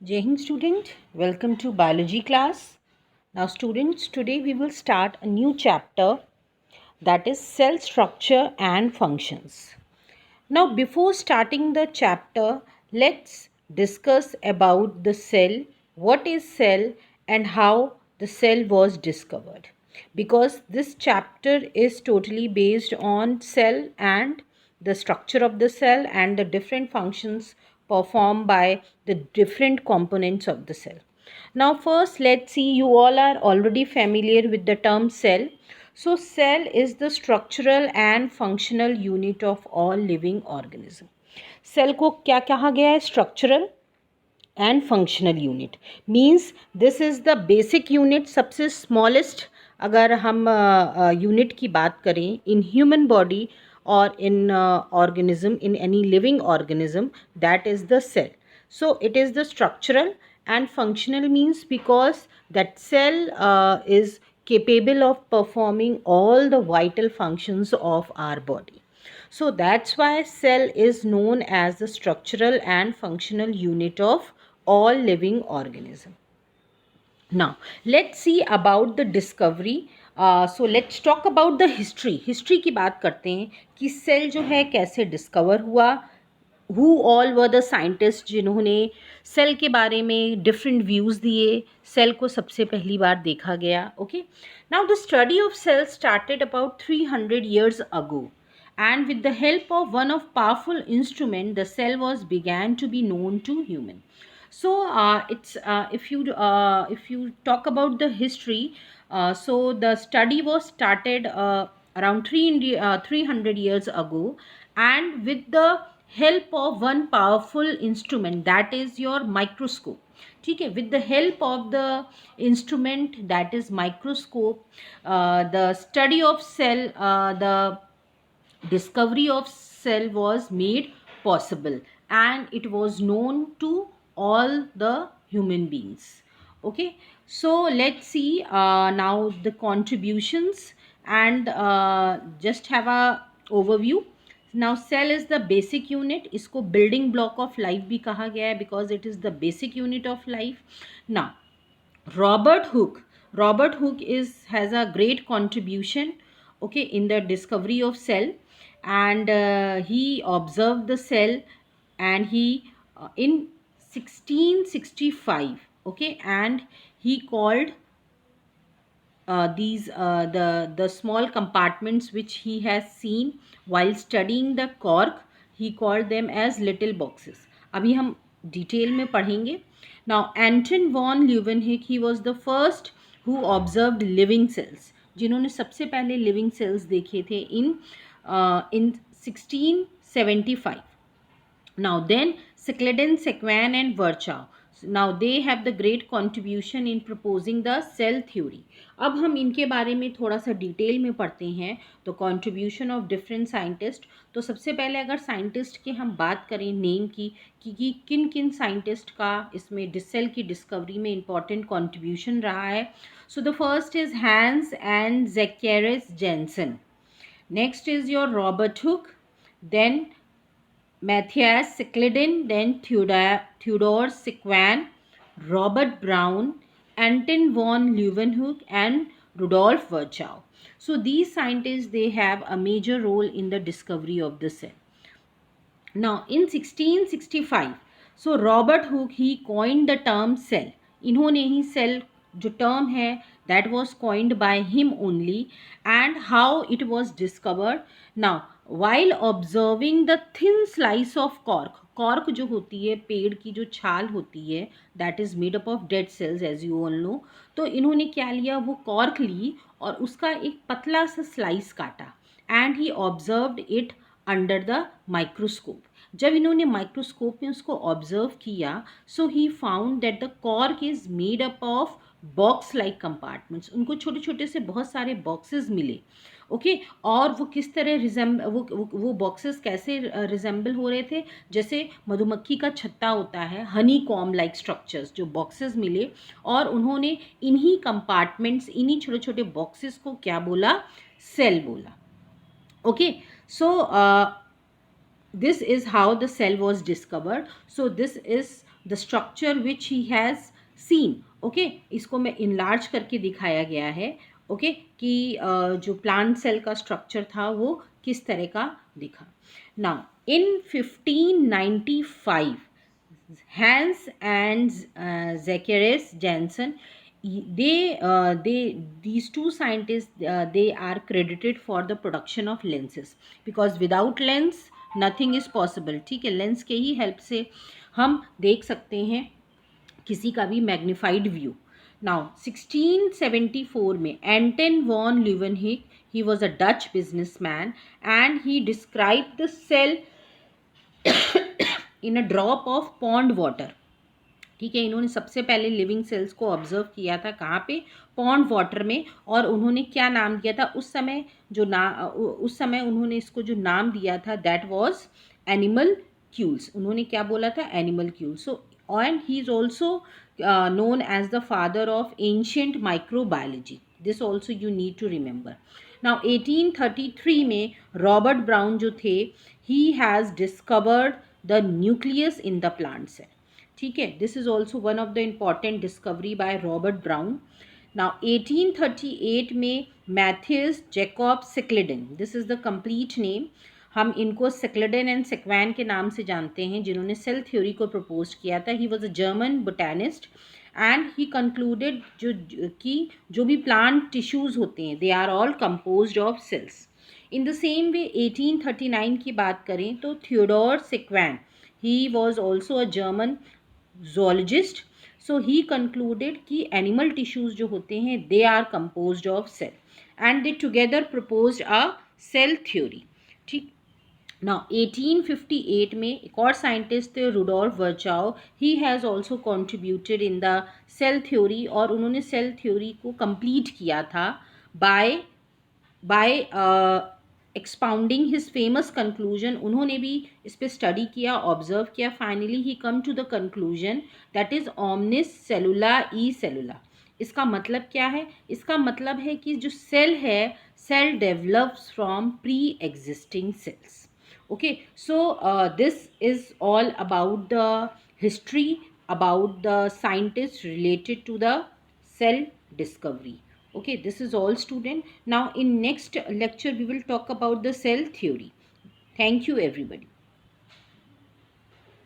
Jai Hind student, welcome to biology class. Now students, today we will start a new chapter, that is cell structure and functions. Now before starting the chapter, let's discuss about the cell, what is cell and how the cell was discovered. Because this chapter is totally based on cell and the structure of the cell and the different functions performed by the different components of the cell. Now first let's see, you all are already familiar with the term cell. So cell is the structural and functional unit of all living organism. Cell को क्या कहा गया है? Structural and functional unit. Means this is the basic unit, सबसे smallest अगर हम unit की बात करें in human body or in organism, in any living organism, that is the cell. So it is the structural and functional means because that cell is capable of performing all the vital functions of our body. So that's why cell is known as the structural and functional unit of all living organism. Now let's see about the discovery. So let's talk about the history की बात करते हैं कि cell जो है कैसे discover हुआ, who all were the scientists जिन्होंने सेल के बारे में डिफरेंट व्यूज़ दिए, सेल को सबसे पहली बार देखा गया. Okay, now the study of cell started about 300 years ago, and with the help of one of powerful instrument the cell was began to be known to human. So it's if you talk about the history, so the study was started around 300 years ago, and with the help of one powerful instrument, that is your microscope. ठीक है, with the help of the instrument, that is microscope, the study of cell, the discovery of cell was made possible, and it was known to all the human beings. Okay, so let's see now the contributions, and just have a overview. Now cell is the basic unit, इसको building block of life भी कहा गया है because it is the basic unit of life. Now Robert Hooke has a great contribution, okay, in the discovery of cell, and he observed the cell, and he in 1665, okay, and he called these the small compartments which he has seen while studying the cork, he called them as little boxes. अभी हम detail में पढ़ेंगे. Now Anton von Leeuwenhoek, he was the first who observed living cells, जिन्होंने सबसे पहले living cells देखे थे in 1675. Now then Secleden, Sequin and Virchow, now they have the great contribution in proposing the cell theory. अब हम इनके बारे में थोड़ा सा डिटेल में पढ़ते हैं. तो कंट्रीब्यूशन ऑफ डिफरेंट साइंटिस्ट, तो सबसे पहले अगर साइंटिस्ट की हम बात करें नेम की कि किन किन साइंटिस्ट का इसमें सेल की डिस्कवरी में इंपॉर्टेंट कंट्रीब्यूशन रहा है. So the first is Hans and Zacharias Janssen, next is your Robert Hooke, then Matthias Secleden, then Theodor Sequin, Robert Brown, Anton von Leeuwenhoek, and Rudolf Virchow. So these scientists, they have a major role in the discovery of the cell. Now in 1665, so Robert Hooke, he coined the term cell. इन्होंने ही cell जो term है that was coined by him only, and how it was discovered. Now while observing the thin slice of cork जो होती है, पेड़ की जो छाल होती है, that is made up of dead cells as you all know. तो इन्होंने क्या लिया, वो कॉर्क ली और उसका एक पतला सा स्लाइस काटा, and he observed it under the microscope. जब इन्होंने माइक्रोस्कोप में उसको ऑब्जर्व किया, so he found that the cork is made up of box like compartments. उनको छोटे छोटे से बहुत सारे बॉक्सेस मिले. ओके और वो किस तरह वो बॉक्सेस कैसे रिजेंबल हो रहे थे, जैसे मधुमक्खी का छत्ता होता है, हनी कॉम लाइक स्ट्रक्चर्स जो बॉक्सेस मिले, और उन्होंने इन्हीं कंपार्टमेंट्स, इन्हीं छोटे छोटे बॉक्सेस को क्या बोला, सेल बोला. Okay, so this is how the cell was discovered. So this is the structure which he has seen. Okay, इसको मैं इनलार्ज करके दिखाया गया है। ओके, कि जो प्लांट सेल का स्ट्रक्चर था वो किस तरह का दिखा। Now in 1595 Hans and Zacharias Janssen, these two scientists, they are credited for the production of lenses, because without lens nothing is possible। ठीक है, लेंस के ही हेल्प से हम देख सकते हैं किसी का भी मैग्नीफाइड व्यू। नाउ 1674 में Anton van Leeuwenhoek, he was a Dutch businessman and he describe the cell in a drop of pond water. ठीक है, इन्होंने सबसे पहले लिविंग सेल्स को ऑब्जर्व किया था कहाँ पे, पॉन्ड वाटर में। और उन्होंने क्या नाम दिया था उस समय, उस समय उन्होंने इसको जो नाम दिया था दैट वाज एनिमल क्यूल्स। उन्होंने क्या बोला था, animalcules. So and he is also known as the father of ancient microbiology, this also you need to remember। now 1833 में रॉबर्ट ब्राउन जो थे, he has discovered the nucleus in the plant cell। ठीक है, this is also one of the important discovery by Robert Brown. Now 1838 में Matthias Jacob Schleiden, this is the complete name, हम इनको सिक्लेडन and सिक्वैन के नाम से जानते हैं, जिन्होंने सेल थ्योरी को प्रपोज किया था। He was a German botanist and he concluded जो भी प्लांट टिश्यूज होते हैं they are all composed of cells. In the same way 1839 की बात करें तो Theodore Schwann, he was also a German zoologist, so he concluded कि animal tissues जो होते हैं they are composed of cell and they together proposed a cell theory। ठीक, now 1858 में एक और साइंटिस्ट थे Rudolf वर्चाओ, he has also contributed in the cell theory, और उन्होंने सेल थ्योरी को कंप्लीट किया था by expounding his famous conclusion। उन्होंने भी इस पर स्टडी किया, ऑब्जर्व किया, finally he come to the conclusion that is omnis cellula e cellula। इसका मतलब क्या है, इसका मतलब है कि जो सेल है, cell develops from pre existing cells. Okay, so this is all about the history, about the scientists related to the cell discovery। Okay, this is all student। now in next lecture we will talk about the cell theory। thank you everybody।